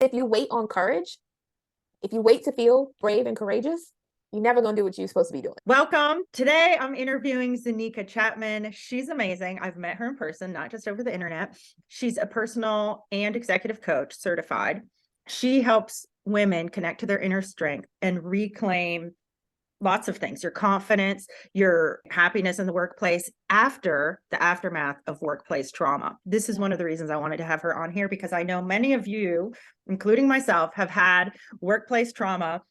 if you wait on courage, if you wait to feel brave and courageous, you're never going to do what you're supposed to be doing. Welcome. Today I'm interviewing Zenica Chatman. She's amazing. I've met her in person, not just over the internet. She's a personal and executive coach certified. She helps women connect to their inner strength and reclaim lots of things, your confidence, your happiness in the workplace after the aftermath of workplace trauma. This is one of the reasons I wanted to have her on here, because I know many of you, including myself, have had workplace trauma.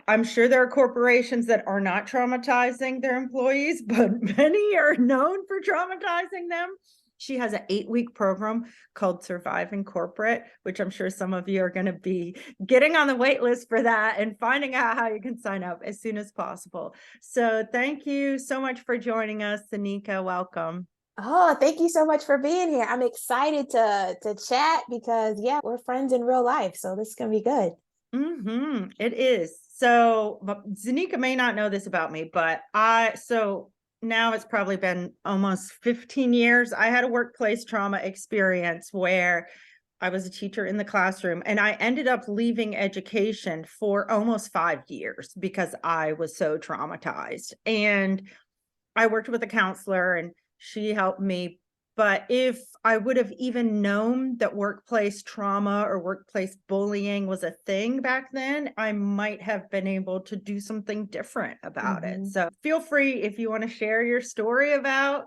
I'm sure there are corporations that are not traumatizing their employees, but many are known for traumatizing them. She has an 8-week program called Survive in Corporate, which I'm sure some of you are going to be getting on the wait list for that and finding out how you can sign up as soon as possible. So thank you so much for joining us, Zenica. Welcome. Oh, thank you so much for being here. I'm excited to chat because, yeah, we're friends in real life. So this is going to be good. It is. So Zenica may not know this about me, but now it's probably been almost 15 years. I had a workplace trauma experience where I was a teacher in the classroom, and I ended up leaving education for almost 5 years because I was so traumatized. And I worked with a counselor and she helped me. But if I would have even known that workplace trauma or workplace bullying was a thing back then, I might have been able to do something different about it. So feel free if you want to share your story about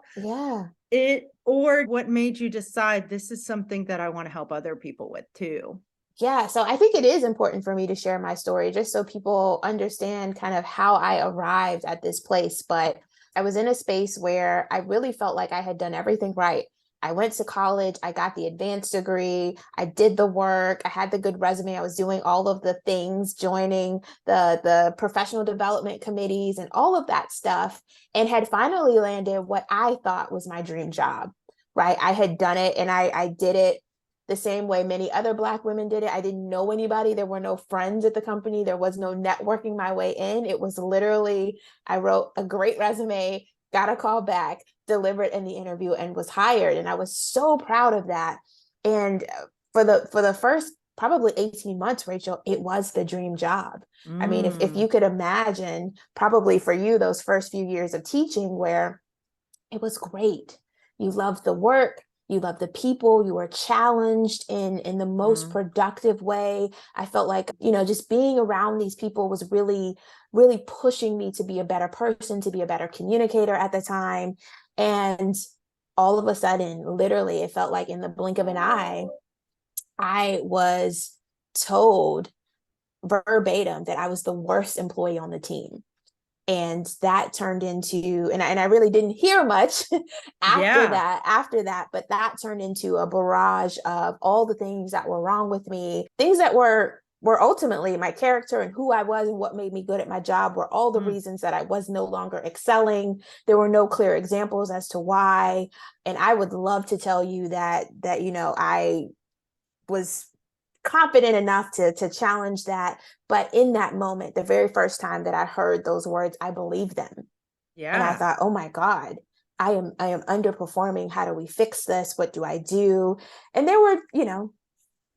it, or what made you decide this is something that I want to help other people with too. Yeah, so I think it is important for me to share my story just so people understand kind of how I arrived at this place. But I was in a space where I really felt like I had done everything right. I went to college, I got the advanced degree, I did the work, I had the good resume, I was doing all of the things, joining the professional development committees and all of that stuff, and had finally landed what I thought was my dream job, right? I had done it and I did it the same way many other Black women did it. I didn't know anybody. There were no friends at the company. There was no networking my way in. It was literally, I wrote a great resume, got a call back, delivered in the interview, and was hired. And I was so proud of that. And for the first probably 18 months, Rachel, it was the dream job. I mean, if you could imagine, probably for you, those first few years of teaching where it was great. You loved the work. You love the people, you were challenged in the most productive way. I felt like, just being around these people was really, really pushing me to be a better person, to be a better communicator at the time. And all of a sudden, literally, it felt like in the blink of an eye, I was told verbatim that I was the worst employee on the team. And that turned into, and I really didn't hear much after that, but that turned into a barrage of all the things that were wrong with me, things that were ultimately my character and who I was and what made me good at my job were all the reasons that I was no longer excelling. There were no clear examples as to why. And I would love to tell you that I was confident enough to challenge that. But in that moment, the very first time that I heard those words, I believed them. Yeah. And I thought, oh my God, I am underperforming. How do we fix this? What do I do? And there were,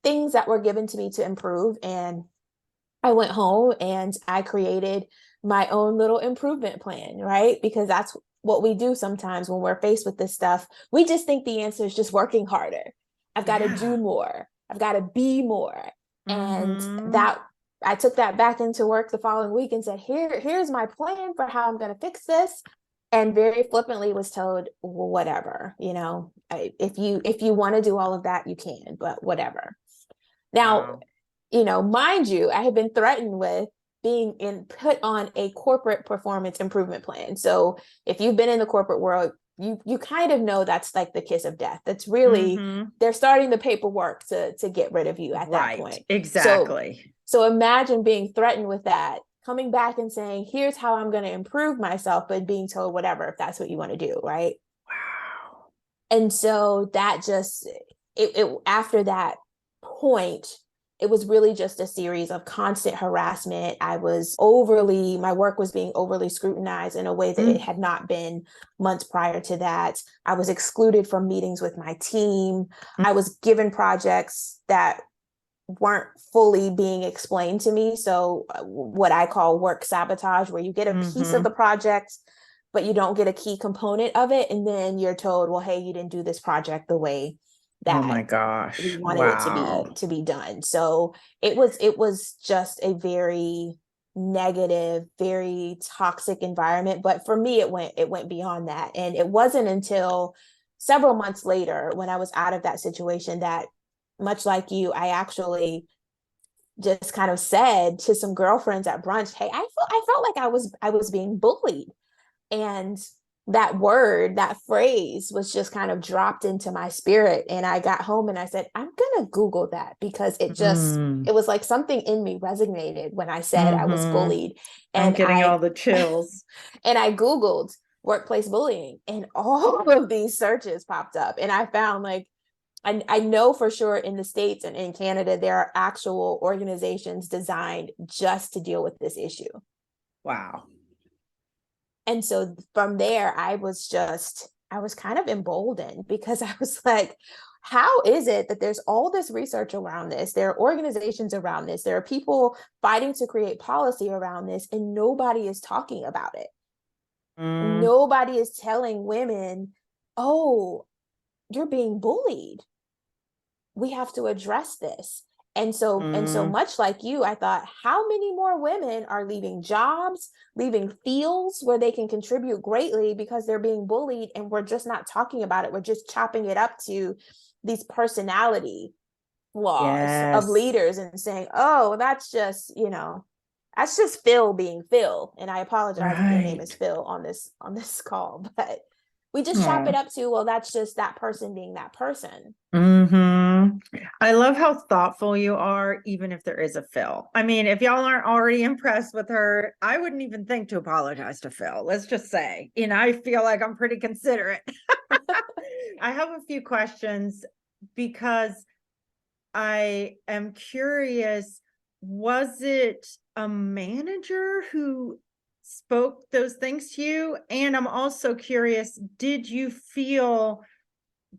things that were given to me to improve. And I went home and I created my own little improvement plan, right? Because that's what we do sometimes when we're faced with this stuff. We just think the answer is just working harder. I've got to do more. I've got to be more. And that I took that back into work the following week and said, here's my plan for how I'm going to fix this. And very flippantly was told, well, whatever, if you want to do all of that, you can, but whatever. Now, mind you, I had been threatened with being put on a corporate performance improvement plan. So if you've been in the corporate world, you kind of know that's like the kiss of death. That's really, they're starting the paperwork to get rid of you at that point. Exactly. So imagine being threatened with that, coming back and saying, here's how I'm going to improve myself, but being told whatever, if that's what you want to do, right? Wow. And so that just, after that point, it was really just a series of constant harassment. My work was being overly scrutinized in a way that it had not been months prior to that. I was excluded from meetings with my team. I was given projects that weren't fully being explained to me. So what I call work sabotage, where you get a piece of Mm-hmm. the project, but you don't get a key component of it. And then you're told, well, hey, you didn't do this project the way Oh that my we gosh. wanted it Wow. to be done. So it was just a very negative, very toxic environment. But for me, it went beyond that. And it wasn't until several months later, when I was out of that situation, that, much like you, I actually just kind of said to some girlfriends at brunch, hey, I felt like I was being bullied. And that word, that phrase was just kind of dropped into my spirit. And I got home and I said, I'm going to Google that, because Mm. it was like something in me resonated when I said I was Mm-hmm. bullied. I'm And getting all the chills. I Googled workplace bullying, and all of these searches popped up. And I found, like, I know for sure in the States and in Canada, there are actual organizations designed just to deal with this issue. Wow. And so from there, I was kind of emboldened, because I was like, how is it that there's all this research around this? There are organizations around this. There are people fighting to create policy around this, and nobody is talking about it. Mm, Nobody is telling women, oh, you're being bullied. We have to address this. And so mm, much like you, I thought, how many more women are leaving jobs, leaving fields where they can contribute greatly, because they're being bullied, and we're just not talking about it. We're just chopping it up to these personality flaws of yes. leaders, and saying, oh, that's just Phil being Phil. And I apologize if your name is Right. Phil on this call, but we just chop it Oh. up to, well, that's just that person being that person. Mm-hmm. I love how thoughtful you are, even if there is a Phil. I mean, if y'all aren't already impressed with her, I wouldn't even think to apologize to Phil. Let's just say, I feel like I'm pretty considerate. I have a few questions because I am curious, was it a manager who spoke those things to you? And I'm also curious, did you feel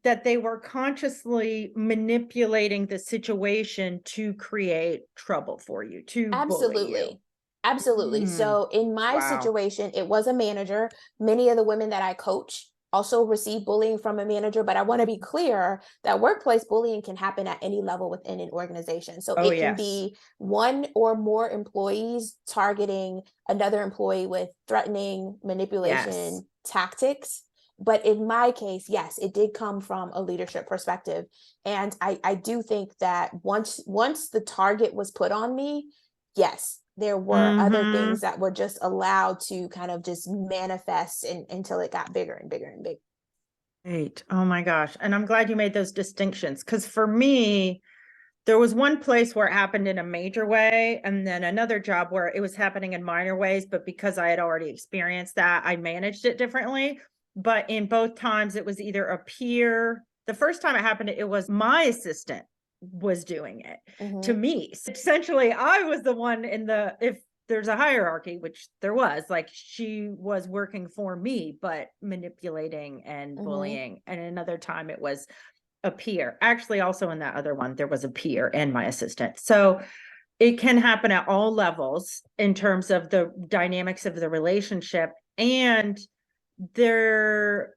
that they were consciously manipulating the situation to create trouble for you, to bully you? Absolutely. Absolutely. Mm, So in my wow. situation, it was a manager. Many of the women that I coach also receive bullying from a manager, but I want to be clear that workplace bullying can happen at any level within an organization. So Oh, it can yes. be one or more employees targeting another employee with threatening, Yes. manipulation tactics. But in my case, yes, it did come from a leadership perspective. And I do think that once the target was put on me, yes, there were other Mm-hmm. things that were just allowed to kind of just manifest until it got bigger and bigger and bigger. Great. Oh my gosh. And I'm glad you made those distinctions because for me, there was one place where it happened in a major way, and then another job where it was happening in minor ways. But because I had already experienced that, I managed it differently. But in both times, it was either a peer. The first time it happened, it was my assistant was doing it to Mm-hmm. me. So essentially, I was the one if there's a hierarchy, which there was, like she was working for me, but manipulating and Mm-hmm. bullying. And another time it was a peer. Actually, also in that other one, there was a peer and my assistant. So it can happen at all levels in terms of the dynamics of the relationship. And there,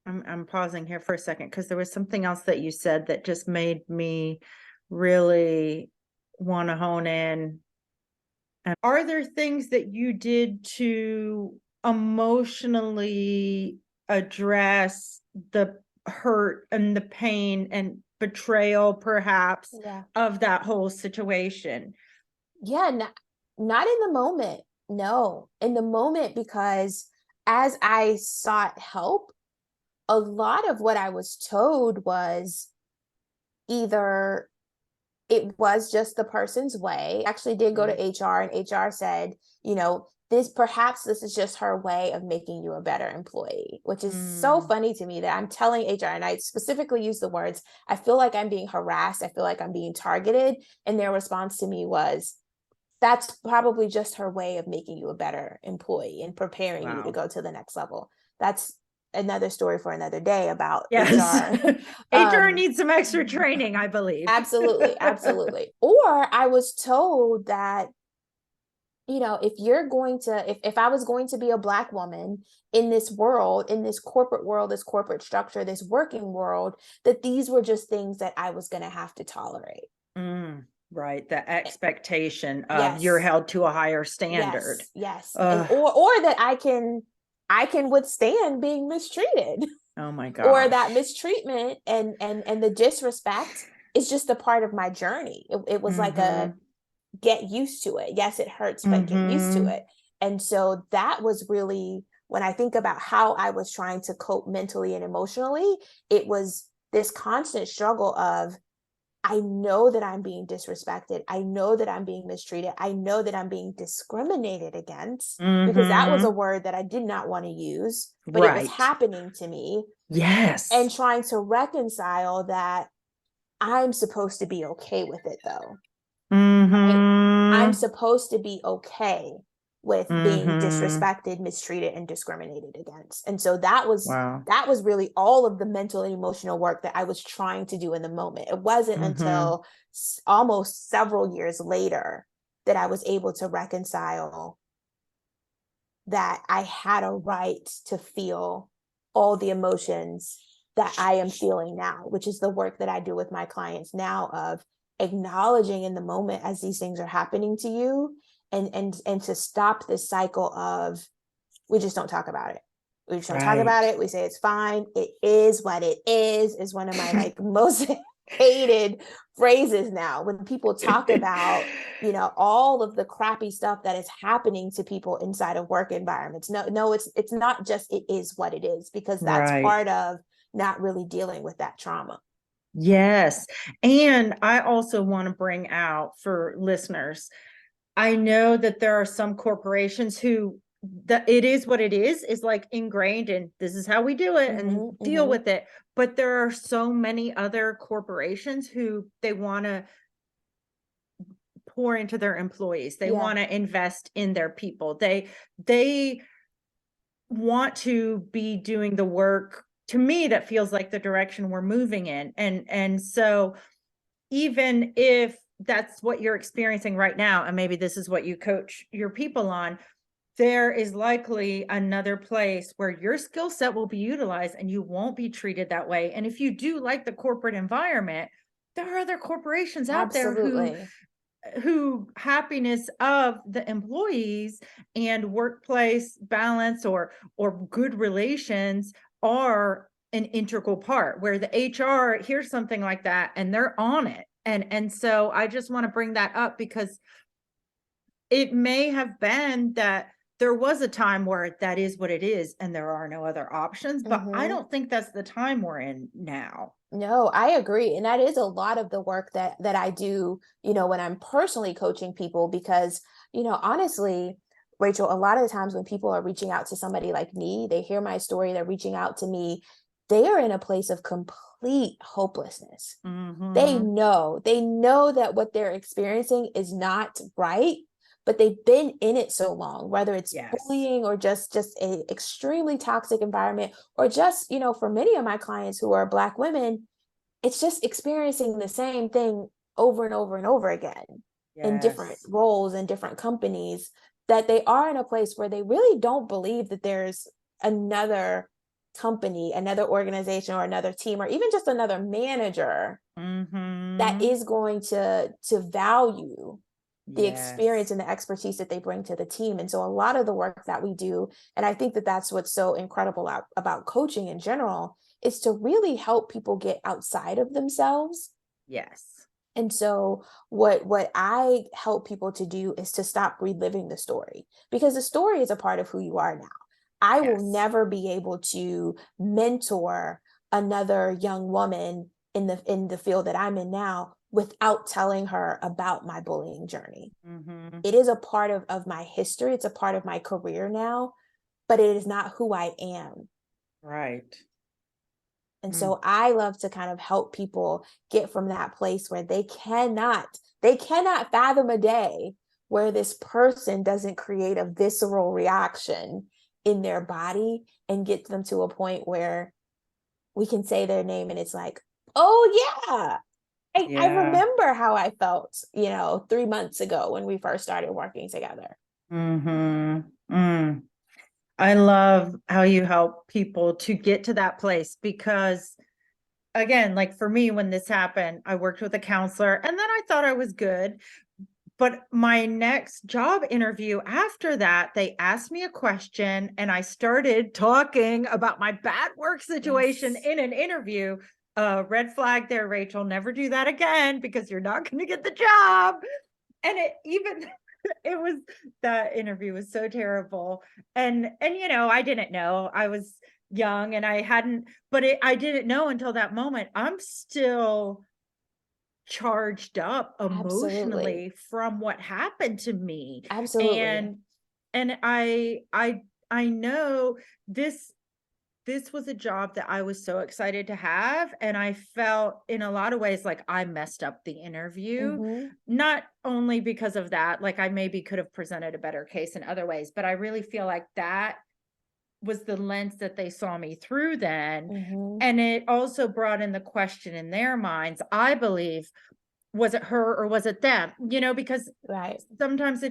I'm pausing here for a second because there was something else that you said that just made me really want to hone in. And are there things that you did to emotionally address the hurt and the pain and betrayal, perhaps, Yeah. of that whole situation? Yeah. Not in the moment. No, in the moment, because as I sought help, a lot of what I was told was either it was just the person's way. I actually did go to Mm. HR, and HR said, this is just her way of making you a better employee, which is so Mm. funny to me that I'm telling HR, and I specifically use the words, I feel like I'm being harassed. I feel like I'm being targeted. And their response to me was, that's probably just her way of making you a better employee and preparing you to Wow. go to the next level. That's another story for another day about Yes. HR. HR needs some extra training, I believe. Absolutely, absolutely. Or I was told that, if you're going to, if I was going to be a Black woman in this world, in this corporate world, this corporate structure, this working world, that these were just things that I was going to have to tolerate. Right. The expectation of you're Yes. held to a higher standard. Yes. Yes. And or that I can withstand being mistreated. Oh my Or that gosh. mistreatment and the disrespect is just a part of my journey. It was like a get used to it. Yes, it hurts, but get used to it. And so that was really, when I think about how I was trying to cope mentally and emotionally, it was this constant struggle of, I know that I'm being disrespected. I know that I'm being mistreated. I know that I'm being discriminated against, because that was a word that I did not want to use, but it was Right. happening to me. Yes. And trying to reconcile that I'm supposed to be okay with it though. Right? I'm supposed to be okay with being disrespected, mistreated, and discriminated against. And so that was really all of the mental and emotional work that I was trying to do in the moment. It wasn't until almost several years later that I was able to reconcile that I had a right to feel all the emotions that I am feeling now, which is the work that I do with my clients now, of acknowledging in the moment as these things are happening to you, and to stop this cycle of, we just don't talk about it. We just don't talk about it. We say it's fine. It is what it is one of my like most hated phrases now, when people talk about, all of the crappy stuff that is happening to people inside of work environments. No, it's not just, it is what it is, because that's part of not really dealing with that trauma. Yes. And I also want to bring out for listeners, I know that there are some corporations who that it is what it is like ingrained in, this is how we do it and deal with it. But there are so many other corporations who they want to pour into their employees. They want to invest in their people. They want to be doing the work, to me, that feels like the direction we're moving in. And so even if that's what you're experiencing right now, and maybe this is what you coach your people on, there is likely another place where your skill set will be utilized and you won't be treated that way. And if you do like the corporate environment, there are other corporations out there who happiness of the employees and workplace balance or good relations are an integral part, where the HR hears something like that and they're on it. And so I just want to bring that up, because it may have been that there was a time where that is what it is and there are no other options, but I don't think that's the time we're in now. No, I agree. And that is a lot of the work that I do, when I'm personally coaching people, because, honestly, Rachel, a lot of the times when people are reaching out to somebody like me, they hear my story, they're reaching out to me, they are in a place of complete hopelessness. They know that what they're experiencing is not right, but they've been in it so long, whether it's bullying or just a extremely toxic environment, or just, for many of my clients who are Black women, it's just experiencing the same thing over and over and over again in different roles and different companies, that they are in a place where they really don't believe that there's another company, another organization, or another team, or even just another manager that is going to value the experience and the expertise that they bring to the team. And so a lot of the work that we do, and I think that that's what's so incredible about coaching in general, is to really help people get outside of themselves. And so what I help people to do is to stop reliving the story, because the story is a part of who you are now. I will never be able to mentor another young woman in the field that I'm in now without telling her about my bullying journey. It is a part of my history. It's a part of my career now, but it is not who I am. And so I love to kind of help people get from that place where they cannot fathom a day where this person doesn't create a visceral reaction in their body and get them to a point where we can say their name and it's like, oh yeah, I Yeah. remember how I felt, 3 months ago when we first started working together. Mm-hmm. Mm. I love how you help people to get to that place because, again, like for me, when this happened, I worked with a counselor and then I thought I was good. But my next job interview after that, they asked me a question and I started talking about my bad work situation Yes. in an interview. Red flag there, Rachel. Never do that again because you're not going to get the job. And it even it was that interview was so terrible. And I didn't know. I was young and I hadn't, but I didn't know until that moment. I'm still charged up Absolutely. emotionally from what happened to me. Absolutely. And I know this was a job that I was so excited to have, and I felt in a lot of ways like I messed up the interview, Mm-hmm. not only because of that, like I maybe could have presented a better case in other ways, but I really feel like that was the lens that they saw me through then. Mm-hmm. And it also brought in the question in their minds, I believe, was it her or was it them? Because Right. sometimes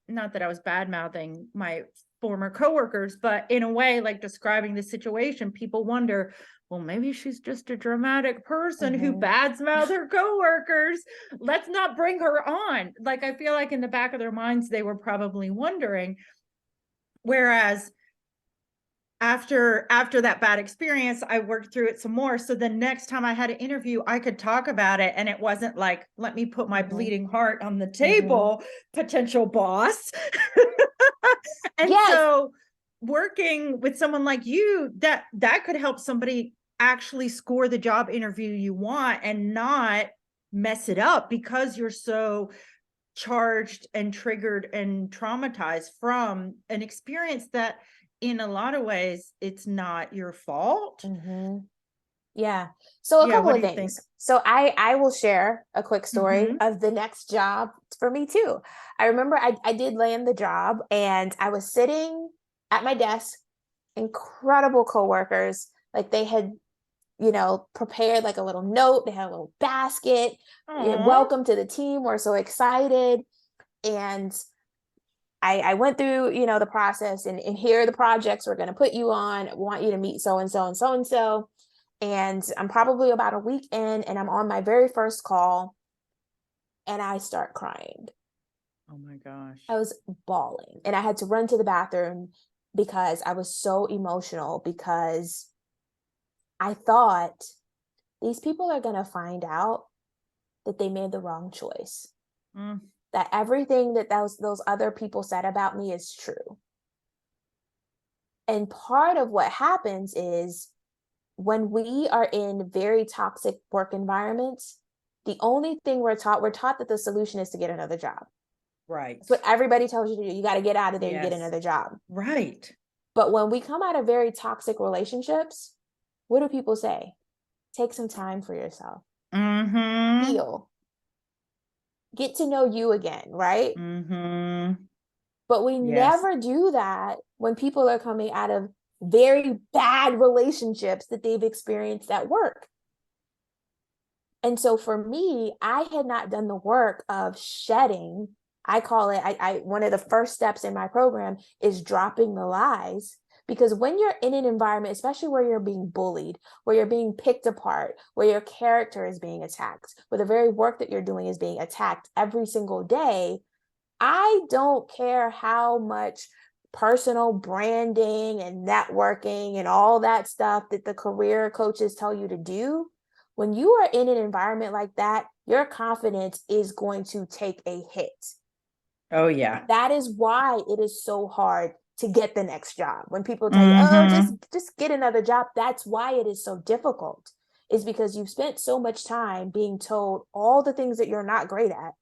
not that I was bad mouthing my former coworkers, but in a way, like describing the situation, people wonder, well, maybe she's just a dramatic person who Mm-hmm. badsmouth her coworkers. Let's not bring her on. Like, I feel like in the back of their minds, they were probably wondering. Whereas after that bad experience, I worked through it some more. So the next time I had an interview, I could talk about it. And it wasn't like, let me put my Mm-hmm. bleeding heart on the Mm-hmm. table, potential boss. And Yes. so working with someone like you, that could help somebody actually score the job interview you want and not mess it up because you're so charged and triggered and traumatized from an experience that in a lot of ways it's not your fault. Mm-hmm. Yeah. So a Yeah, couple what of do you think? things. So I will share a quick story Mm-hmm. of the next job for me too. I remember I did land the job and I was sitting at my desk, incredible coworkers. Like they had, prepared like a little note. They had a little basket. Aw. Welcome to the team. We're so excited. And I went through, the process and here are the projects we're going to put you on. We want you to meet so and so and so and so. And I'm probably about a week in and I'm on my very first call and I start crying. Oh my gosh. I was bawling and I had to run to the bathroom because I was so emotional because I thought these people are going to find out that they made the wrong choice, Mm. that everything that those other people said about me is true. And part of what happens is when we are in very toxic work environments, the only thing we're taught that the solution is to get another job. Right. That's what everybody tells you to do. You got to get out of there, you get Yes. another job. Right. But when we come out of very toxic relationships, what do people say? Take some time for yourself, Mm-hmm. heal, get to know you again, right? Mm-hmm. But we Yes. never do that when people are coming out of very bad relationships that they've experienced at work. And so for me, I had not done the work of shedding. I call it, I one of the first steps in my program is dropping the lies. Because when you're in an environment, especially where you're being bullied, where you're being picked apart, where your character is being attacked, where the very work that you're doing is being attacked every single day, I don't care how much personal branding and networking and all that stuff that the career coaches tell you to do. When you are in an environment like that, your confidence is going to take a hit. Oh yeah. That is why it is so hard to get the next job. When people tell you, "Oh, just Mm-hmm. just get another job." That's why it is so difficult. Is because you've spent so much time being told all the things that you're not great at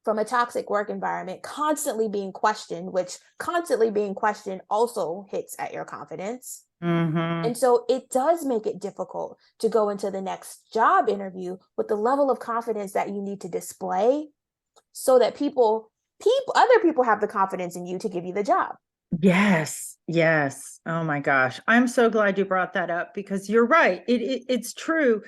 from a toxic work environment, constantly being questioned, which constantly being questioned also hits at your confidence. Mm-hmm. And so it does make it difficult to go into the next job interview with the level of confidence that you need to display so that other people have the confidence in you to give you the job. Yes, yes. Oh my gosh. I'm so glad you brought that up because you're right. It's true.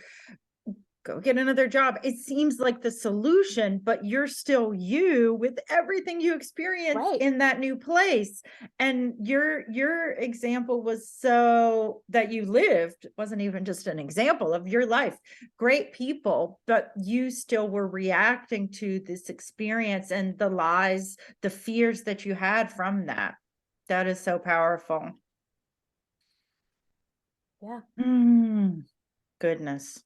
Go get another job. It seems like the solution, but you're still you with everything you experience Right. in that new place. And your example was so that you lived wasn't even just an example of your life. Great people, but you still were reacting to this experience and the lies, the fears that you had from that. That is so powerful. Yeah. Goodness.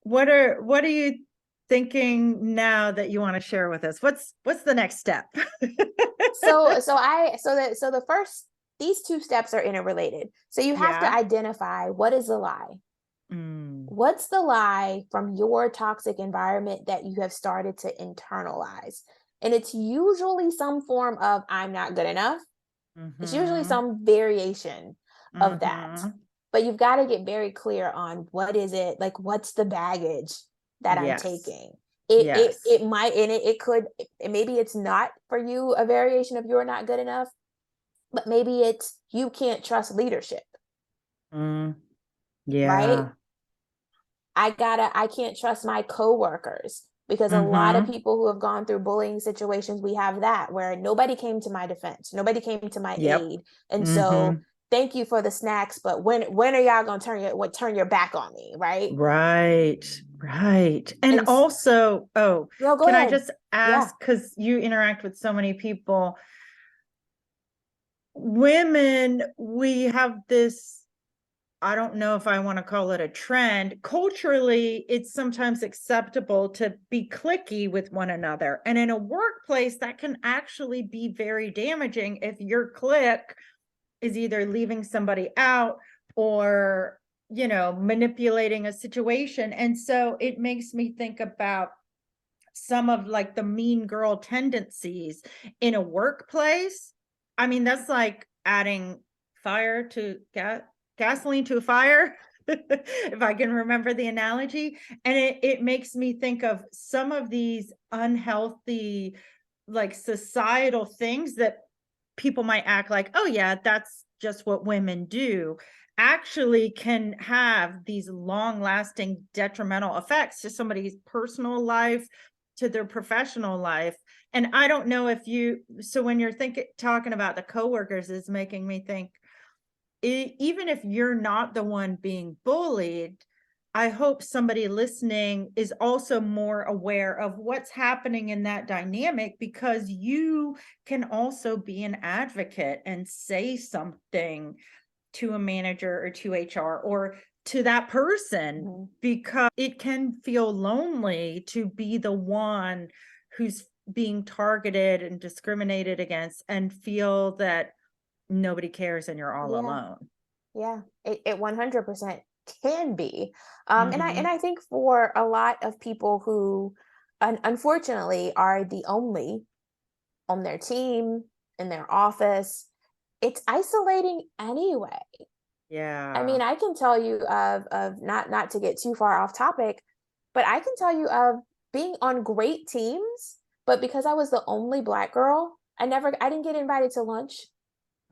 What are you thinking now that you want to share with us? What's the next step? The first, these two steps are interrelated. So you have to Yeah. identify what is the lie. Mm, What's the lie from your toxic environment that you have started to internalize? And it's usually some form of I'm not good enough. It's usually mm-hmm, some variation of that. mm-hmm. But you've got to get very clear on what is it, like what's the baggage that I'm Yes. taking. It Yes. might, and it could, maybe it's not for you a variation of you're not good enough, but maybe it's you can't trust leadership, Mm, right? yeah. I can't trust my coworkers because a lot of Mm-hmm. people who have gone through bullying situations, we have that where nobody came to my defense, nobody came to my Yep. aid. And Mm-hmm. so thank you for the snacks, but when are y'all gonna turn your back on me, right? Right. Right. And And also, oh, no, go can I ahead. just Yeah. ask, because you interact with so many people, women, we have this, I don't know if I want to call it a trend. Culturally, it's sometimes acceptable to be cliquey with one another. And in a workplace, that can actually be very damaging if your clique is either leaving somebody out or, manipulating a situation. And so it makes me think about some of like the mean girl tendencies in a workplace. I mean, that's like adding fire to gasoline to a fire, if I can remember the analogy. And it makes me think of some of these unhealthy, like societal things that people might act like, oh, yeah, that's just what women do, actually can have these long lasting detrimental effects to somebody's personal life, to their professional life. And I don't know if so when you're talking about the coworkers, is making me think, even if you're not the one being bullied, I hope somebody listening is also more aware of what's happening in that dynamic, because you can also be an advocate and say something to a manager or to HR or to that person, Mhm. because it can feel lonely to be the one who's being targeted and discriminated against and feel that nobody cares and you're all Yeah. alone. Yeah. It 100% can be. And Mm-hmm. I think for a lot of people who unfortunately are the only on their team, in their office, it's isolating anyway. I Yeah. mean, I can tell you of not to get too far off topic, but I can tell you of being on great teams, but because I was the only Black girl, I didn't get invited to lunch.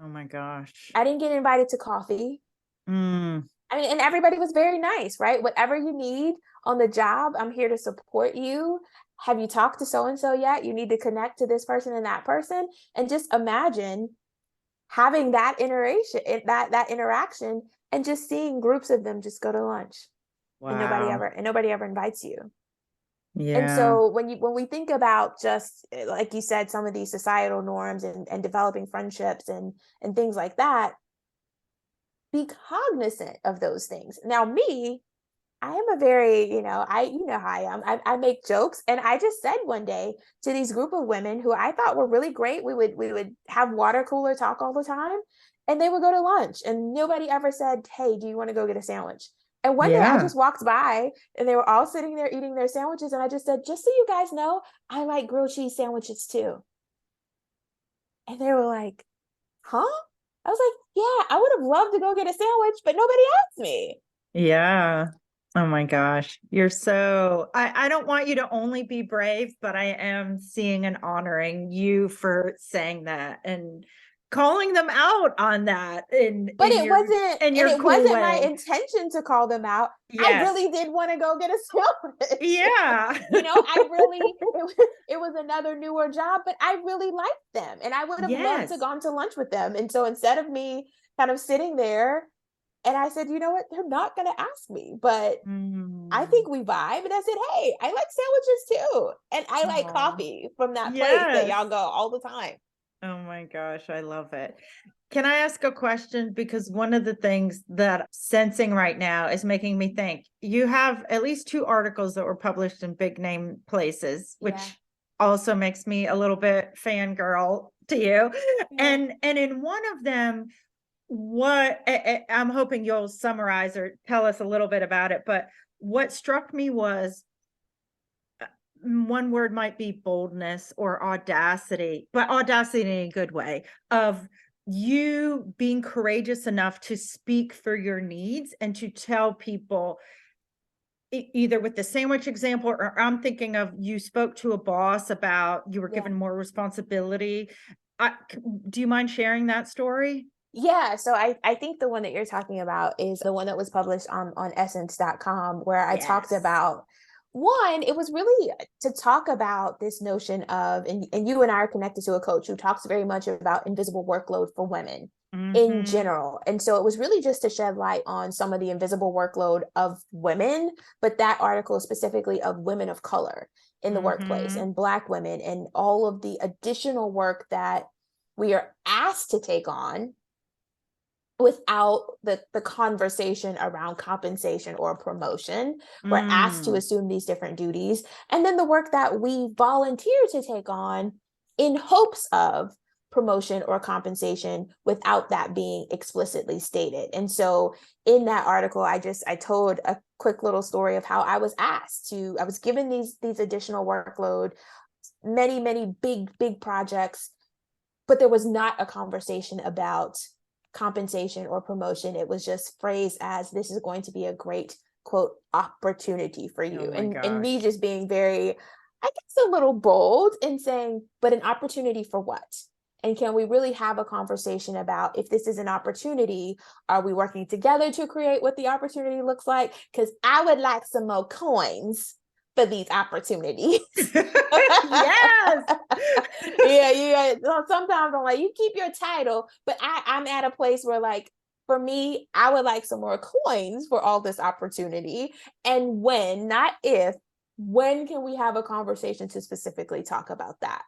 Oh my gosh. I didn't get invited to coffee. Mm, I mean, and everybody was very nice, right? Whatever you need on the job, I'm here to support you. Have you talked to so and so yet? You need to connect to this person and that person. And just imagine having that interaction, that interaction, and just seeing groups of them just go to lunch, and wow. nobody ever invites you. And Yeah. so when we think about, just like you said, some of these societal norms and developing friendships and things like that, be cognizant of those things. Now, me, I am a very, you know how I am. I make jokes, and I just said one day to these group of women who I thought were really great. We would have water cooler talk all the time, and they would go to lunch, and nobody ever said, "Hey, do you want to go get a sandwich?" And one day I Yeah. just walked by, and they were all sitting there eating their sandwiches, and I just said, "Just so you guys know, I like grilled cheese sandwiches too." And they were like, "Huh?" I was like, "Yeah, I would have loved to go get a sandwich, but nobody asked me." Yeah. Oh my gosh. I don't want you to only be brave, but I am seeing and honoring you for saying that. And calling them out on that But it wasn't, in and your it cool wasn't my way. intention to call them out. I Yes. really did want to go get a sandwich. Yeah. I really, it was another newer job, but I really liked them and I would have loved to Yes. gone to lunch with them. And so instead of me kind of sitting there, and I said, you know what, they're not going to ask me, but I Mm. think we vibe. And I said, hey, I like sandwiches too. And I like Aw. coffee from that place that Yes. y'all go all the time. Oh my gosh, I love it. Can I ask a question? Because one of the things that I'm sensing right now is making me think you have at least two articles that were published in big name places, Yeah. which also makes me a little bit fangirl to you. Yeah. And in one of them, I'm hoping you'll summarize or tell us a little bit about it, but what struck me was one word might be boldness or audacity, but audacity in a good way of you being courageous enough to speak for your needs and to tell people either with the sandwich example, or I'm thinking of you spoke to a boss about you were Yeah. given more responsibility. I, do you mind sharing that story? Yeah, so I think the one that you're talking about is the one that was published on essence.com, where I talked Yes. about one, it was really to talk about this notion of, and you and I are connected to a coach who talks very much about invisible workload for women in Mm-hmm. general. And so it was really just to shed light on some of the invisible workload of women, but that article specifically of women of color in the workplace Mm-hmm. and Black women and all of the additional work that we are asked to take on without the conversation around compensation or promotion. We're asked to Mm. assume these different duties. And then the work that we volunteer to take on in hopes of promotion or compensation without that being explicitly stated. And so in that article, I told a quick little story of how I was I was given these additional workload, many big projects, but there was not a conversation about compensation or promotion. It was just phrased as, this is going to be a great quote opportunity for Oh you. my And me gosh. just being very, I guess, a little bold in saying, but an opportunity for what? And can we really have a conversation about, if this is an opportunity, are we working together to create what the opportunity looks like? Because I would like some more coins for these opportunities. Yes. Yeah, yeah. Sometimes I'm like, you keep your title, but I'm at a place where, like, for me, I would like some more coins for all this opportunity. And when, not if, when can we have a conversation to specifically talk about that?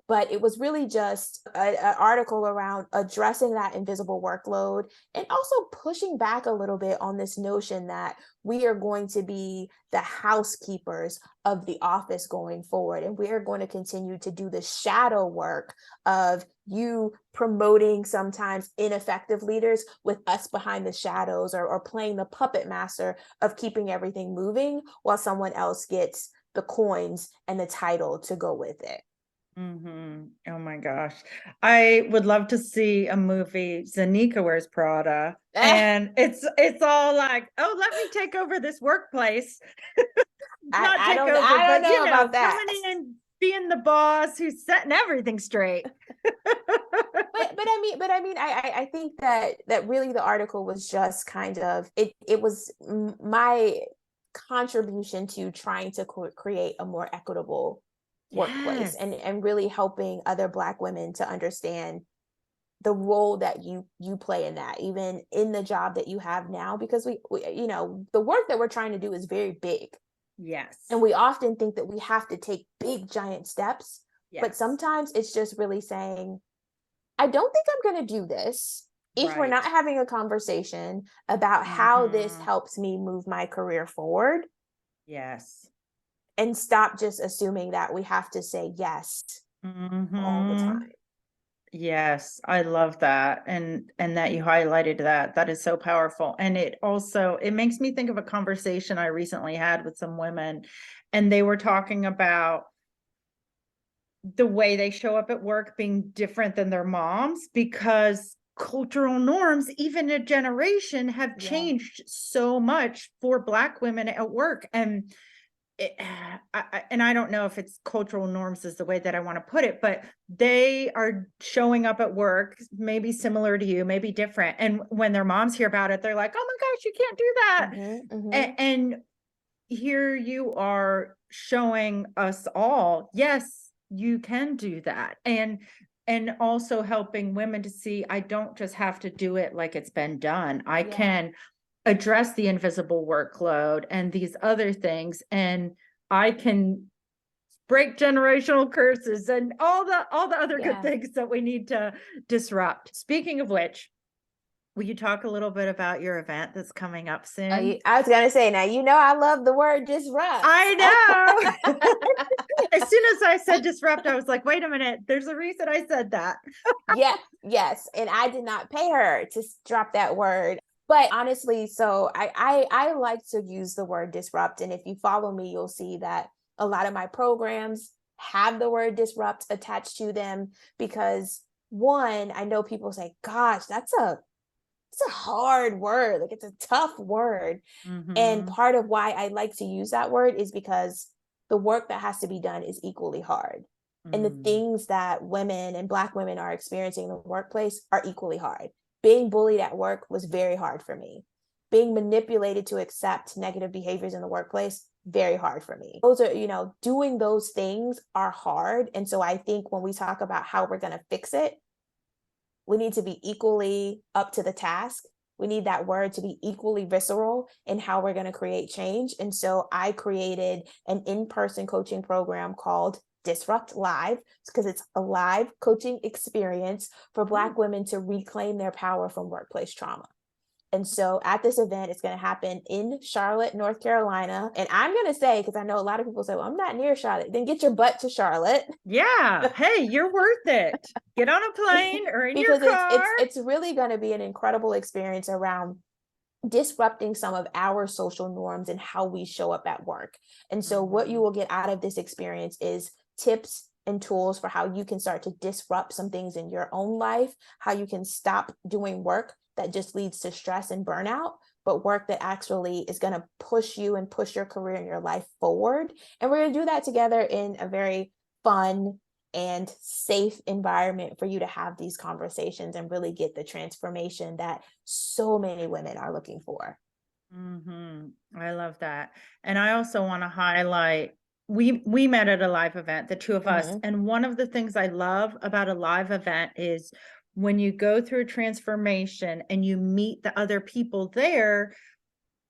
But it was really just an article around addressing that invisible workload and also pushing back a little bit on this notion that we are going to be the housekeepers of the office going forward. And we are going to continue to do the shadow work of you promoting sometimes ineffective leaders with us behind the shadows, or playing the puppet master of keeping everything moving while someone else gets the coins and the title to go with it. Mm-hmm. Oh my gosh. I would love to see a movie, Zenica Wears Prada. And it's all like, oh, let me take over this workplace. Not take over, I don't but know about that. coming in, being the boss who's setting everything straight. I think that really the article was just kind of, it was my contribution to trying to create a more equitable workplace, Yes. and really helping other Black women to understand the role that you play in that, even in the job that you have now, because we the work that we're trying to do is very big. And Yes. we often think that we have to take big giant steps, but Yes. sometimes it's just really saying, I don't think I'm going to do this if we're not Right. having a conversation about how this Mm-hmm. helps me move my career forward, Yes. and stop just assuming that we have to say yes all the Mm-hmm. time. Yes, I love that. And that you highlighted that. That is so powerful. And it makes me think of a conversation I recently had with some women, and they were talking about the way they show up at work being different than their moms, because cultural norms, even a generation, have Yeah. changed so much for Black women at work. And and I don't know if it's cultural norms is the way that I want to put it, but they are showing up at work, maybe similar to you, maybe different. And when their moms hear about it, they're like, oh my gosh, you can't do that. And here you are showing us all, yes, you can do that. And also helping women to see, I don't just have to do it like it's been done. I can address the invisible workload and these other things, and I can break generational curses and all the other good things that we need to disrupt. Speaking of which, will you talk a little bit about your event that's coming up soon? I was gonna say, now I love the word disrupt. I know. As soon as I said disrupt, I was like, wait a minute, there's a reason I said that. Yes. And I did not pay her to drop that word. But honestly, so I like to use the word disrupt. And if you follow me, you'll see that a lot of my programs have the word disrupt attached to them, because one, I know people say, gosh, it's a hard word. Like, it's a tough word. And part of why I like to use that word is because the work that has to be done is equally hard. And the things that women and Black women are experiencing in the workplace are equally hard. Being bullied at work was very hard for me. Being manipulated to accept negative behaviors in the workplace, very hard for me. Those are, doing those things are hard. And so I think when we talk about how we're going to fix it, we need to be equally up to the task. We need that word to be equally visceral in how we're going to create change. And so I created an in-person coaching program called Disrupt Live, because it's a live coaching experience for Black women to reclaim their power from workplace trauma. And so at this event, it's going to happen in Charlotte, North Carolina. And I'm going to say, because I know a lot of people say, well, I'm not near Charlotte. Then get your butt to Charlotte. Yeah. Hey, you're worth it. Get on a plane or in because your car. It's really going to be an incredible experience around disrupting some of our social norms and how we show up at work. And so what you will get out of this experience is tips and tools for how you can start to disrupt some things in your own life, how you can stop doing work that just leads to stress and burnout, but work that actually is going to push you and push your career and your life forward. And we're going to do that together in a very fun and safe environment for you to have these conversations and really get the transformation that so many women are looking for. I love that. And I also want to highlight, we met at a live event, the two of us. And one of the things I love about a live event is when you go through a transformation and you meet the other people there.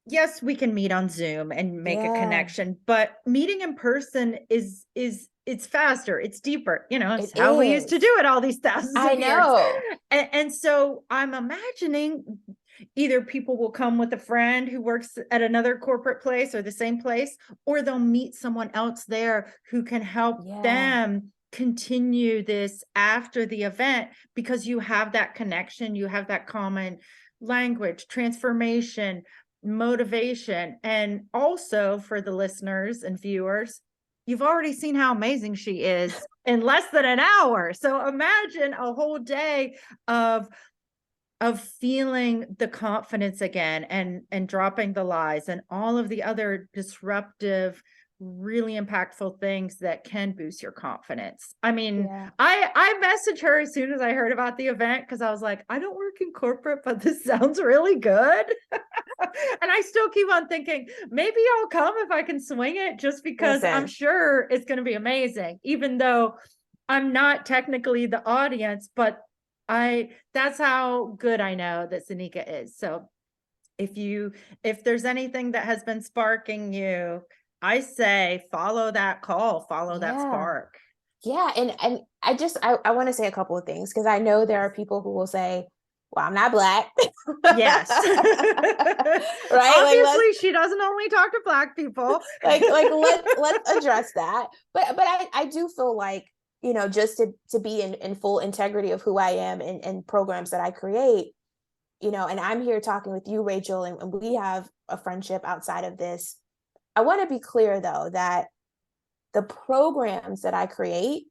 Yes, we can meet on Zoom and make a connection, but meeting in person is it's faster, it's deeper, it's how we used to do it all these thousands of years. And so I'm imagining either people will come with a friend who works at another corporate place or the same place, or they'll meet someone else there who can help them continue this after the event, because you have that connection, you have that common language, transformation, motivation. And also for the listeners and viewers, you've already seen how amazing she is in less than an hour. So imagine a whole day of feeling the confidence again, and dropping the lies and all of the other disruptive, really impactful things that can boost your confidence. I mean, I messaged her as soon as I heard about the event, because I was like, I don't work in corporate, but this sounds really good. And I still keep on thinking, maybe I'll come if I can swing it, just because I'm sure it's going to be amazing, even though I'm not technically the audience, but that's how good I know that Zenica is. So if there's anything that has been sparking you, I say follow that call, follow that spark. Yeah. And I want to say a couple of things, because I know there are people who will say, well, I'm not Black. Yes. Right. Obviously, she doesn't only talk to Black people. Let's address that. But I do feel like, just to be in full integrity of who I am and programs that I create, and I'm here talking with you, Rachel, and we have a friendship outside of this. I want to be clear, though, that the programs that I create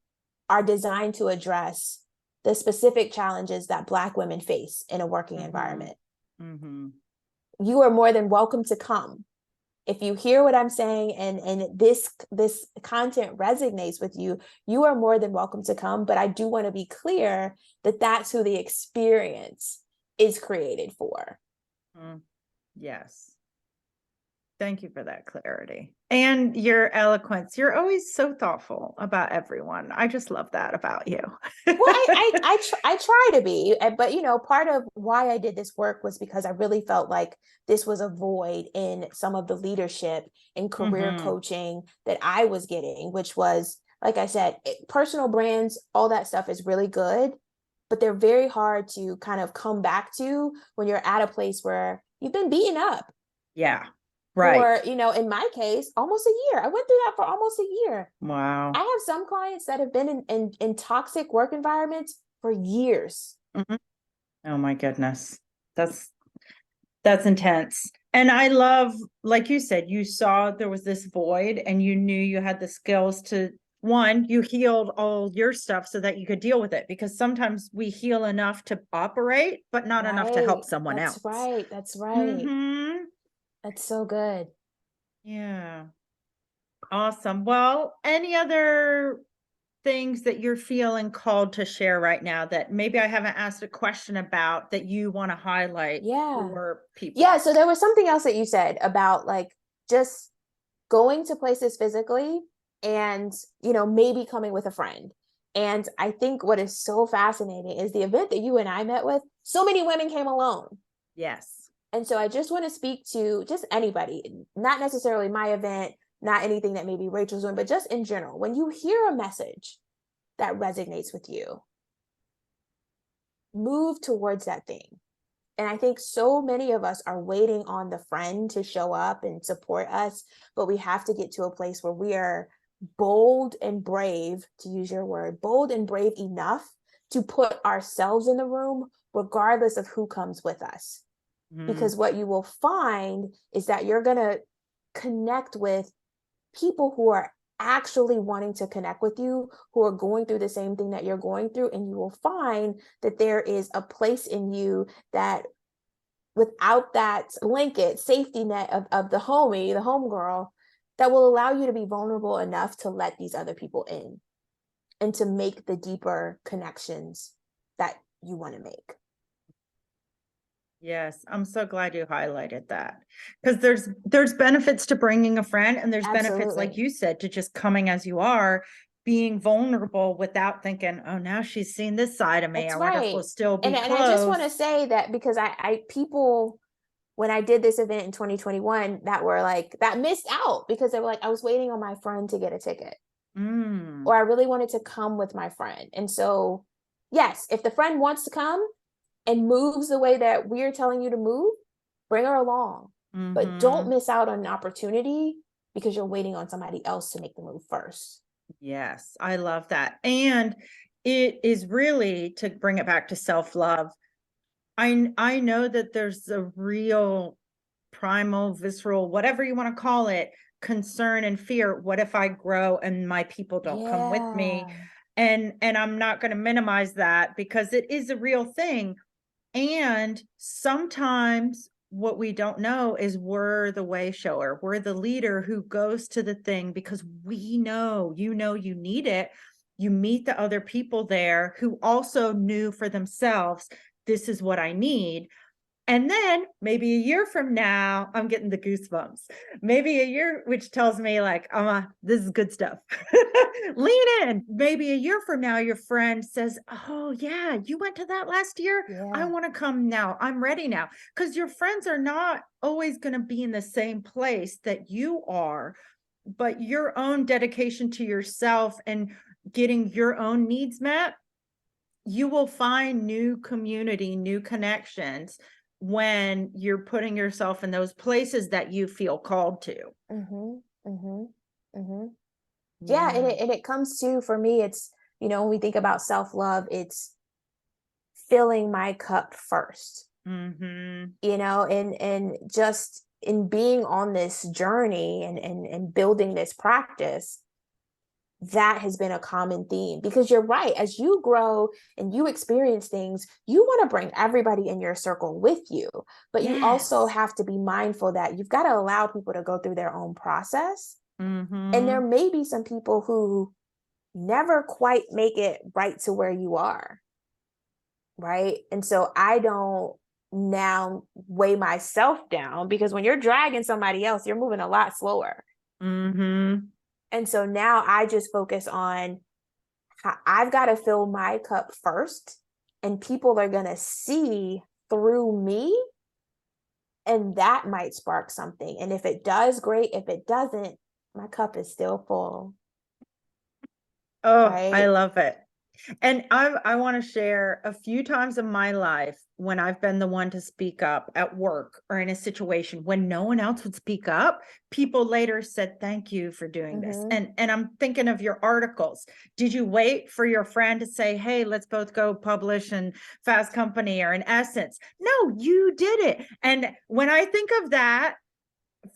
are designed to address the specific challenges that Black women face in a working environment. You are more than welcome to come if you hear what I'm saying and this content resonates with you, you are more than welcome to come. But I do want to be clear that that's who the experience is created for. Yes. Thank you for that clarity and your eloquence. You're always so thoughtful about everyone. I just love that about you. Well, I try to be, but you know, part of why I did this work was because I really felt like this was a void in some of the leadership and career coaching that I was getting, which was, like I said, personal brands, all that stuff is really good, but they're very hard to kind of come back to when you're at a place where you've been beaten up. Yeah. Right. For, you know, in my case, almost a year. I went through that for almost a year. Wow. I have some clients that have been in toxic work environments for years. Oh my goodness. That's intense. And I love, like you said, you saw there was this void and you knew you had the skills to, one, you healed all your stuff so that you could deal with it, because sometimes we heal enough to operate, but not enough to help someone else. That's right. That's right. That's so good. Yeah. Awesome. Well, any other things that you're feeling called to share right now that maybe I haven't asked a question about that you want to highlight for people? Yeah. So there was something else that you said about like just going to places physically and, you know, maybe coming with a friend. And I think what is so fascinating is the event that you and I met with, so many women came alone. Yes. And so I just want to speak to just anybody, not necessarily my event, not anything that maybe Rachel's doing, but just in general, when you hear a message that resonates with you, move towards that thing. And I think so many of us are waiting on the friend to show up and support us, but we have to get to a place where we are bold and brave, to use your word, bold and brave enough to put ourselves in the room, regardless of who comes with us. Because what you will find is that you're going to connect with people who are actually wanting to connect with you, who are going through the same thing that you're going through. And you will find that there is a place in you that, without that blanket safety net of the homie, the homegirl, that will allow you to be vulnerable enough to let these other people in and to make the deeper connections that you want to make. Yes, I'm so glad you highlighted that, because there's benefits to bringing a friend, and there's benefits, like you said, to just coming as you are, being vulnerable without thinking, oh, now she's seen this side of me. That's I wonder if we'll still be close. And I just want to say that because I people, when I did this event in 2021, that were like, that missed out because they were like, I was waiting on my friend to get a ticket. Or I really wanted to come with my friend. And so, yes, if the friend wants to come and moves the way that we're telling you to move, bring her along. But don't miss out on an opportunity because you're waiting on somebody else to make the move first. Yes, I love that. And it is really, to bring it back to self-love, I know that there's a real primal, visceral, whatever you want to call it, concern and fear. What if I grow and my people don't come with me? And I'm not going to minimize that, because it is a real thing. And sometimes what we don't know is we're the way shower. We're the leader who goes to the thing because we know, you need it. You meet the other people there who also knew for themselves, this is what I need. And then maybe a year from now, I'm getting the goosebumps. Maybe a year, which tells me like, this is good stuff. Lean in. Maybe a year from now, your friend says, oh yeah, you went to that last year. I want to come now. I'm ready now. Because your friends are not always going to be in the same place that you are, but your own dedication to yourself and getting your own needs met, you will find new community, new connections when you're putting yourself in those places that you feel called to. Yeah, and it comes to, for me, it's, you know, when we think about self-love, it's filling my cup first. You know, and just in being on this journey and building this practice, that has been a common theme, because you're right. As you grow and you experience things, you want to bring everybody in your circle with you, but you also Yes. have to be mindful that you've got to allow people to go through their own process. And there Mm-hmm. may be some people who never quite make it right to where you are, right? And so I don't now weigh myself down, because when you're dragging somebody else, you're moving a lot slower. Mm-hmm. And so now I just focus on how I've got to fill my cup first, and people are going to see through me, and that might spark something. And if it does, great. If it doesn't, my cup is still full, Oh, I right? love it. And I want to share a few times in my life when I've been the one to speak up at work or in a situation when no one else would speak up. People later said, "Thank you for doing this." Mm-hmm. And I'm thinking of your articles. Did you wait for your friend to say, "Hey, let's both go publish in Fast Company or in Essence"? No, you did it. And when I think of that,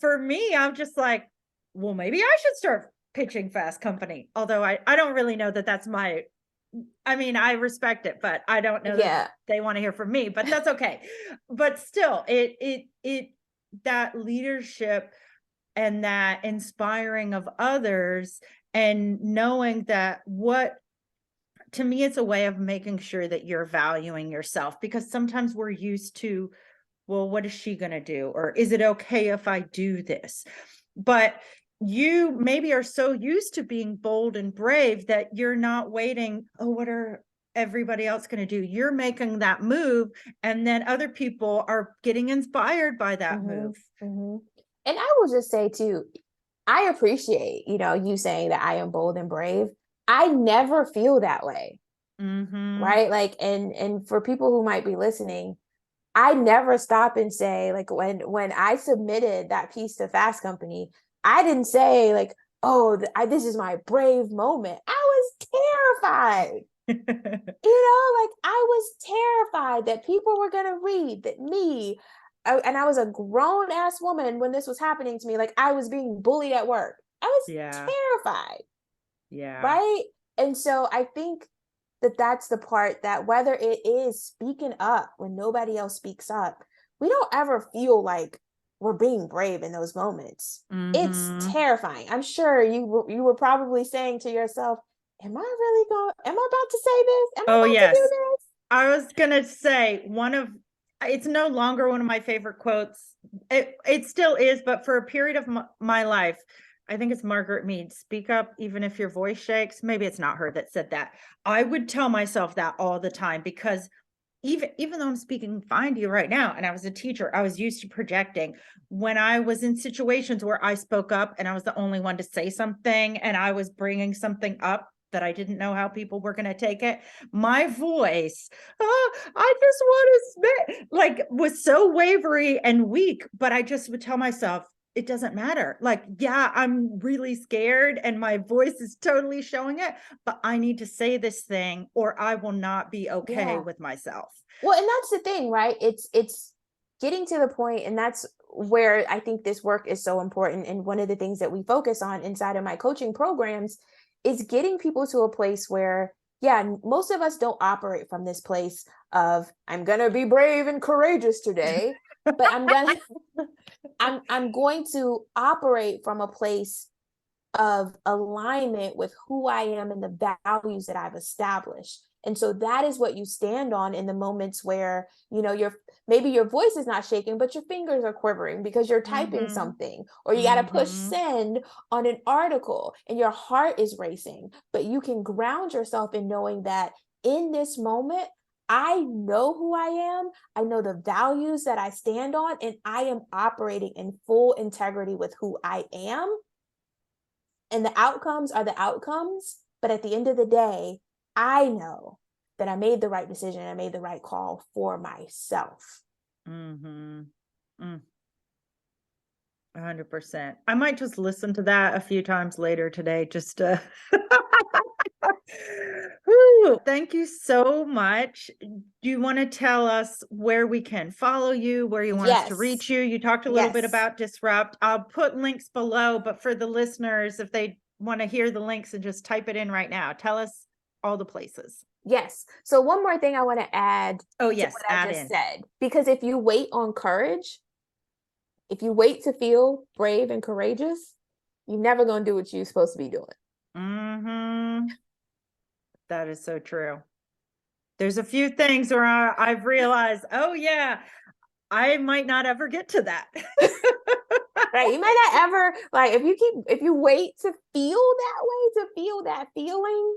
for me, I'm just like, well, maybe I should start pitching Fast Company. Although I don't really know that that's my, I mean, I respect it, but I don't know that Yeah. they want to hear from me, but that's okay. But still, that leadership and that inspiring of others, and knowing that what, to me, it's a way of making sure that you're valuing yourself, because sometimes we're used to, well, what is she going to do? Or is it okay if I do this? But you maybe are so used to being bold and brave that you're not waiting, oh, what are everybody else going to do? You're making that move, and then other people are getting inspired by that Mm-hmm. move. Mm-hmm. And I will just say too, I appreciate, you saying that I am bold and brave. I never feel that way, Mm-hmm. right? Like, and for people who might be listening, I never stop and say, like, when I submitted that piece to Fast Company, I didn't say like, oh, this is my brave moment. I was terrified. Like I was terrified that people were going to read that and I was a grown ass woman when this was happening to me. Like I was being bullied at work. I was Yeah. terrified, Yeah. right? And so I think that that's the part, that whether it is speaking up when nobody else speaks up, we don't ever feel like we're being brave in those moments. It's Mm-hmm. terrifying. I'm sure you were probably saying to yourself, am I really going, am I about to say this? Am I Oh, about to do yes. this? I was gonna say it's no longer one of my favorite quotes. It still is, but for a period of my life, I think it's Margaret Mead. Speak up, even if your voice shakes. Maybe it's not her that said that. I would tell myself that all the time, because even though I'm speaking fine to you right now, and I was a teacher, I was used to projecting. When I was in situations where I spoke up and I was the only one to say something, and I was bringing something up that I didn't know how people were going to take it, my voice, I just want to spit, like, was so wavery and weak. But I just would tell myself, it doesn't matter. Like, yeah, I'm really scared and my voice is totally showing it, but I need to say this thing or I will not be okay Yeah. with myself. Well, and that's the thing, right? It's getting to the point, and that's where I think this work is so important. And one of the things that we focus on inside of my coaching programs is getting people to a place where, yeah, most of us don't operate from this place of I'm gonna be brave and courageous today, but I'm going to operate from a place of alignment with who I am and the values that I've established. And so that is what you stand on in the moments where, maybe your voice is not shaking, but your fingers are quivering because you're typing Mm-hmm. something, or you got to push Mm-hmm. send on an article and your heart is racing. But you can ground yourself in knowing that in this moment, I know who I am. I know the values that I stand on, and I am operating in full integrity with who I am, and the outcomes are the outcomes. But at the end of the day, I know that I made the right decision. I made the right call for myself. Mm-hmm. 100%. I might just listen to that a few times later today, just to Whew, thank you so much. Do you want to tell us where we can follow you, where you want us to Yes. reach you? You talked a little bit Yes. about Disrupt. I'll put links below, but for the listeners, if they want to hear the links and just type it in right now. Tell us all the places. Yes. So one more thing I want to add Oh, to yes, what I add just in. said, because if you wait on courage, if you wait to feel brave and courageous, you're never going to do what you're supposed to be doing. Mm-hmm. That is so true. There's a few things where I've realized, oh yeah, I might not ever get to that. Right. You might not ever, like, if you wait to feel that way, to feel that feeling,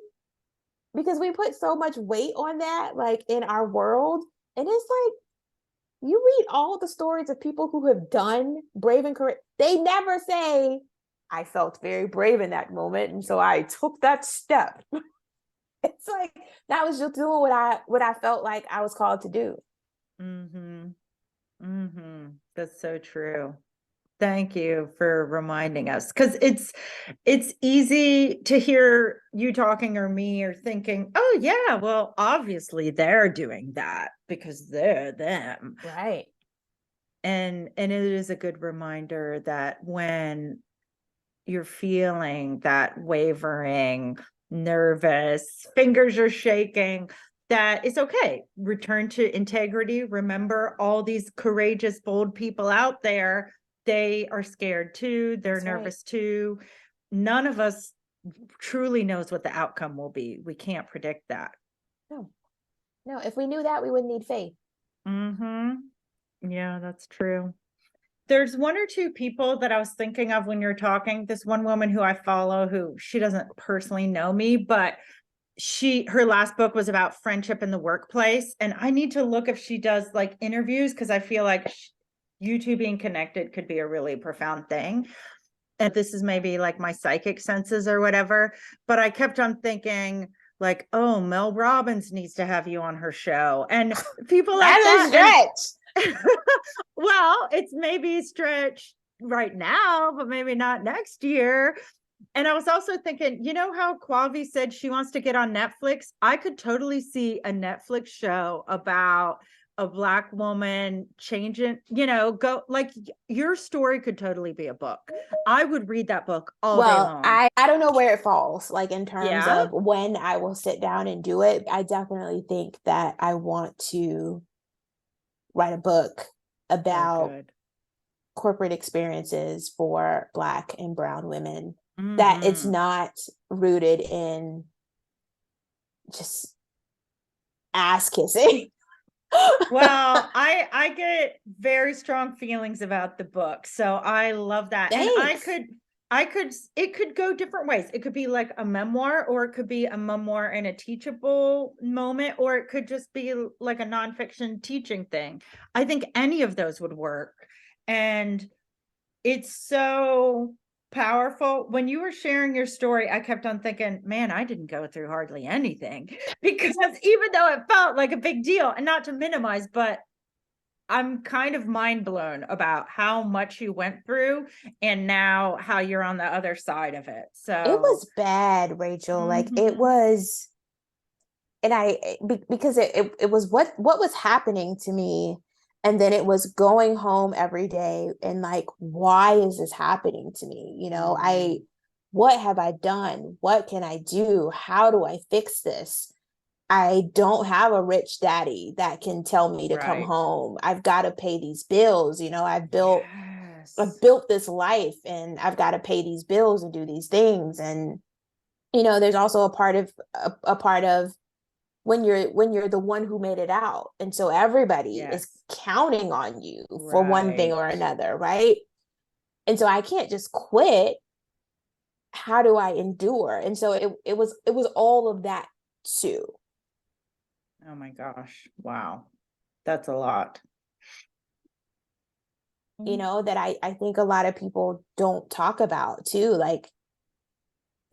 because we put so much weight on that, like in our world. And it's like, you read all the stories of people who have done brave and courageous. They never say, I felt very brave in that moment. And so I took that step. It's like, that was just doing what I felt like I was called to do. Mm-hmm. Mm-hmm. That's so true. Thank you for reminding us, because it's easy to hear you talking or me or thinking, oh yeah, well, obviously they're doing that because they're them. Right. And it is a good reminder that when you're feeling that wavering, nervous, fingers are shaking, that it's okay. Return to integrity. Remember all these courageous, bold people out there. They are scared too. They're That's right. nervous too. None of us truly knows what the outcome will be. We can't predict that. No, no. If we knew that, we wouldn't need faith. Mm-hmm. Yeah, that's true. There's one or two people that I was thinking of when you're talking. This one woman who I follow, who she doesn't personally know me, but her last book was about friendship in the workplace. And I need to look if she does like interviews, because I feel like you two being connected could be a really profound thing. And this is maybe like my psychic senses or whatever, but I kept on thinking like, oh, Mel Robbins needs to have you on her show and people like That's a that. And stretch. well, it's maybe a stretch right now, but maybe not next year. And I was also thinking, you know how Quavi said she wants to get on Netflix? I could totally see a Netflix show about a Black woman changing, go like your story could totally be a book. I would read that book all day Well, long. I don't know where it falls, like in terms Yeah. of when I will sit down and do it. I definitely think that I want to write a book Oh, about good. corporate experiences for Black and brown women, that it's Mm-hmm. not rooted in just ass kissing. Well, I get very strong feelings about the book. So I love that. And Thanks. it could go different ways. It could be like a memoir, or it could be a memoir in a teachable moment, or it could just be like a nonfiction teaching thing. I think any of those would work. And it's so powerful. When you were sharing your story, I kept on thinking, man, I didn't go through hardly anything, because even though it felt like a big deal, and not to minimize, but I'm kind of mind blown about how much you went through and now how you're on the other side of it. It So, was bad, Rachel. Like it mhm. was, and because it was what was happening to me, and then it was going home every day and like, why is this happening to me? Mhm. What have I done? What can I do? How do I fix this? I don't have a rich daddy that can tell me to come Right. home. I've got to pay these bills. I've Yes. built this life, and I've got to pay these bills and do these things. And there's also a part of when you're the one who made it out, and so everybody is Yes. counting on you for one thing Right. or another, right? And so I can't just quit. How do I endure? And so it was all of that too, Oh my gosh. Wow. That's a lot. that I think a lot of people don't talk about too. Like,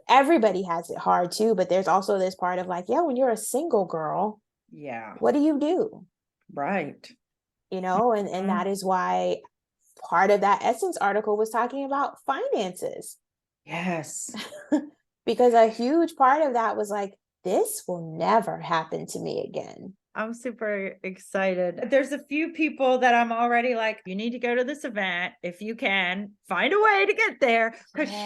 everybody has it hard too, but there's also this part of like, yeah, when you're a single girl, Yeah. what do you do? Right. And Mhm. that is why part of that Essence article was talking about finances. Yes. Because a huge part of that was like, this will never happen to me again. I'm super excited. There's a few people that I'm already like, you need to go to this event if you can find a way to get there. Because Yeah.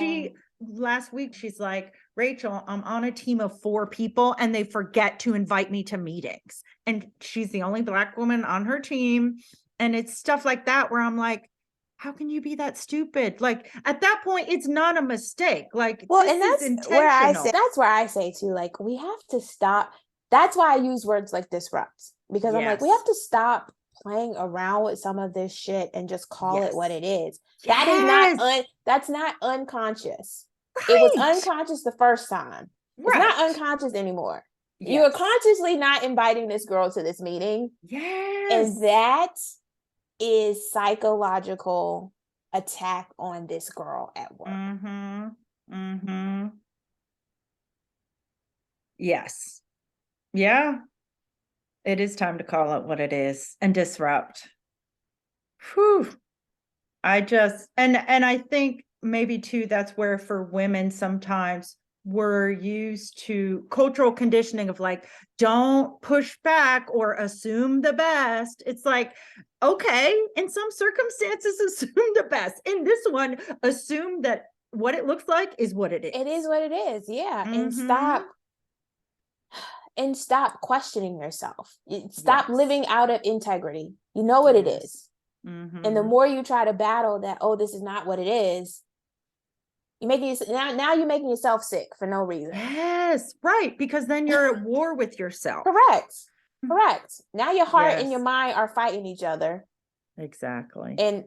last week, she's like, Rachel, I'm on a team of 4 people and they forget to invite me to meetings. And she's the only Black woman on her team. And it's stuff like that where I'm like, how can you be that stupid? Like at that point, it's not a mistake. Like Well, this and is intentional. that's where I say too, like, we have to stop. That's why I use words like disrupt, because I'm like, we Yes. have to stop playing around with some of this shit and just call it what Yes. it is. That is Yes. that's not unconscious. It was Right. unconscious the first time. It's not Right. unconscious anymore. You are Yes. consciously not inviting this girl to this meeting, and Yes. that is psychological attack on this girl at work. Mm-hmm. Mm-hmm. Yes. Yeah. It is time to call it what it is and disrupt. Whew. And I think maybe too, that's where for women sometimes we're used to cultural conditioning of like, don't push back or assume the best. It's like, okay, in some circumstances, assume the best. In this one, assume that what it looks like is what it is. It is what it is. Yeah. Mm-hmm. And stop questioning yourself. Stop Yes. living out of integrity. You know what it Yes. is. And the Mm-hmm. more you try to battle that, oh, this is not what it is, you making now you're making yourself sick for no reason. Yes, right. Because then you're at war with yourself. Correct. Correct. Now your heart and your Yes, mind are fighting each other. exactly. And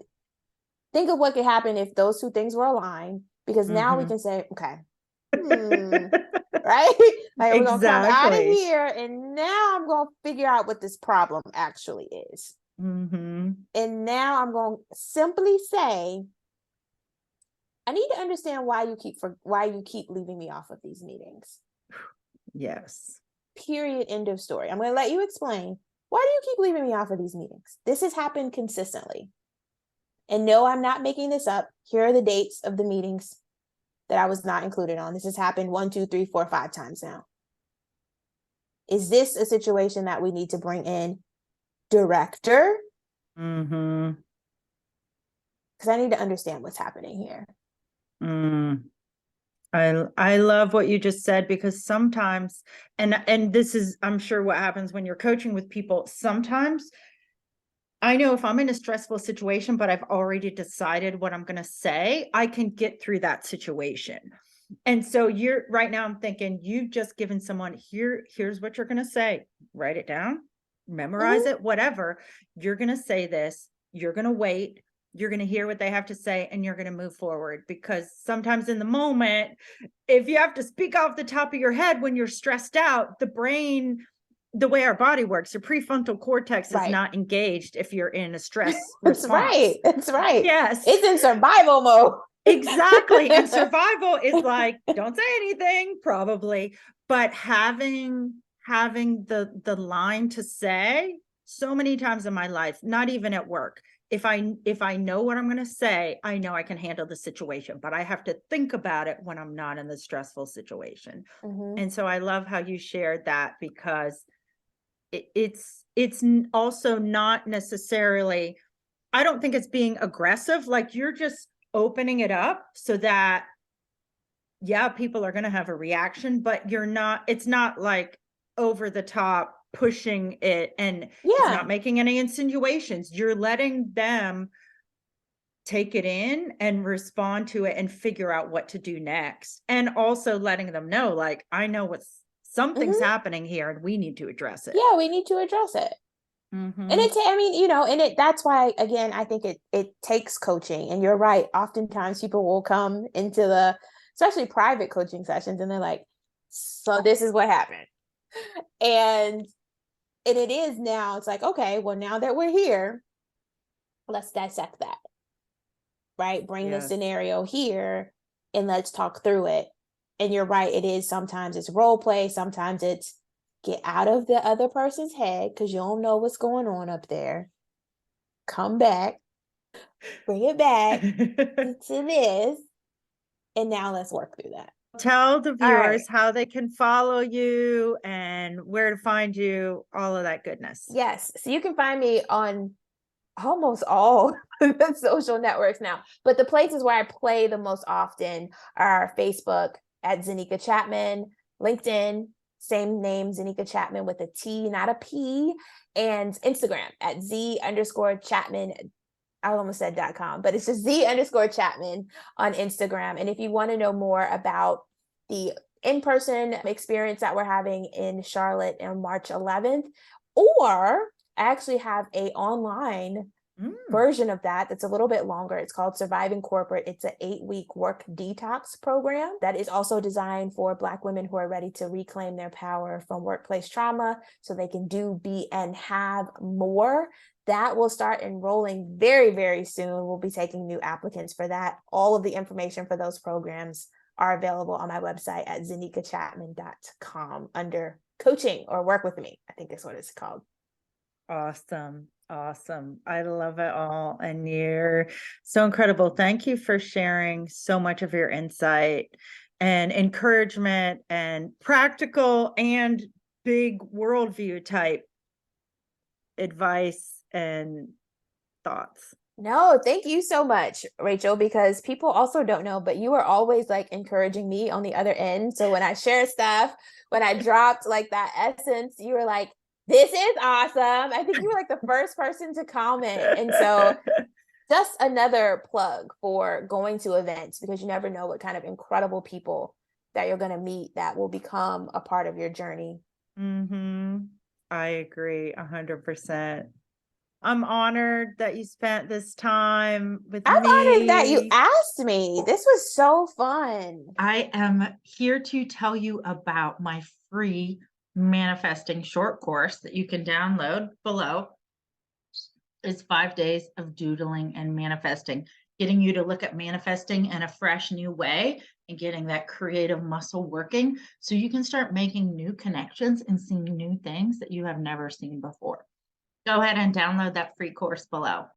think of what could happen if those two things were aligned, because now we Mm-hmm. can say, okay, right? Like, we're gonna come out of Exactly. here, and now I'm gonna figure out what this problem actually is. Mm-hmm. And now I'm going to simply say, I need to understand why you keep leaving me off of these meetings. Yes. Period. End of story. I'm going to let you explain, why do you keep leaving me off of these meetings? This has happened consistently. And no, I'm not making this up. Here are the dates of the meetings that I was not included on. This has happened 1, 2, 3, 4, 5 times now. Is this a situation that we need to bring in director? Mm-hmm. Because I need to understand what's happening here. Mm. I love what you just said, because sometimes, and this is, I'm sure, what happens when you're coaching with people. Sometimes I know if I'm in a stressful situation, but I've already decided what I'm going to say, I can get through that situation. And so you're right now, I'm thinking you've just given someone here's what you're going to say. Write it down, memorize it, whatever. You're going to say this, you're going to wait, you're going to hear what they have to say, and you're going to move forward. Because sometimes in the moment, if you have to speak off the top of your head when you're stressed out, the brain, the way our body works, the prefrontal cortex is Right. not engaged if you're in a stress That's response. right. That's right. Yes. It's in survival mode. Exactly. And survival is like, don't say anything, probably. But having the line to say, so many times in my life, not even at work, if I know what I'm going to say, I know I can handle the situation, but I have to think about it when I'm not in the stressful situation. Mm-hmm. And so I love how you shared that, because it's also not necessarily, I don't think it's being aggressive. Like, you're just opening it up so that, yeah, people are going to have a reaction, but it's not like over the top pushing it, and it's not Yeah. making any insinuations. You're letting them take it in and respond to it and figure out what to do next. And also letting them know, like, I know something's Mm-hmm. happening here and we need to address it. Yeah, we need to address it. Mm-hmm. And I mean, that's why, again, I think it takes coaching. And you're right. Oftentimes people will come into especially private coaching sessions, and they're like, so this is what happened. And it is now, it's like, okay, well, now that we're here, let's dissect that, right? Bring the Yes. scenario here and let's talk through it. And you're right. It is, sometimes it's role play. Sometimes it's get out of the other person's head, because you don't know what's going on up there. Come back, bring it back to this. And now let's work through that. Tell the All right. viewers how they can follow you and where to find you, all of that goodness. Yes. So you can find me on almost all the social networks now. But the places where I play the most often are Facebook at Zenica Chatman, LinkedIn, same name, Zenica Chatman with a T, not a P, and Instagram at Z_Chatman. I almost said .com, but it's just Z_Chatman on Instagram. And if you want to know more about the in-person experience that we're having in Charlotte on March 11th, or I actually have a online version of that that's a little bit longer. It's called Surviving Corporate. It's an 8-week work detox program that is also designed for Black women who are ready to reclaim their power from workplace trauma so they can do, be, and have more. That will start enrolling very, very soon. We'll be taking new applicants for that. All of the information for those programs are available on my website at zenicachatman.com under coaching or work with me. I think that's what it's called. Awesome. Awesome. I love it all. And you're so incredible. Thank you for sharing so much of your insight and encouragement and practical and big worldview type advice and thoughts. No, thank you so much, Rachel, because people also don't know, but you were always like encouraging me on the other end. So when I share stuff, when I dropped like that essence, you were like, this is awesome. I think you were like the first person to comment. And so just another plug for going to events, because you never know what kind of incredible people that you're going to meet that will become a part of your journey. I agree 100%. I'm honored that you spent this time with I'm honored that you me. asked me. This was so fun. I am here to tell you about my free manifesting short course that you can download below. It's 5 days of doodling and manifesting, getting you to look at manifesting in a fresh new way and getting that creative muscle working so you can start making new connections and seeing new things that you have never seen before. Go ahead and download that free course below.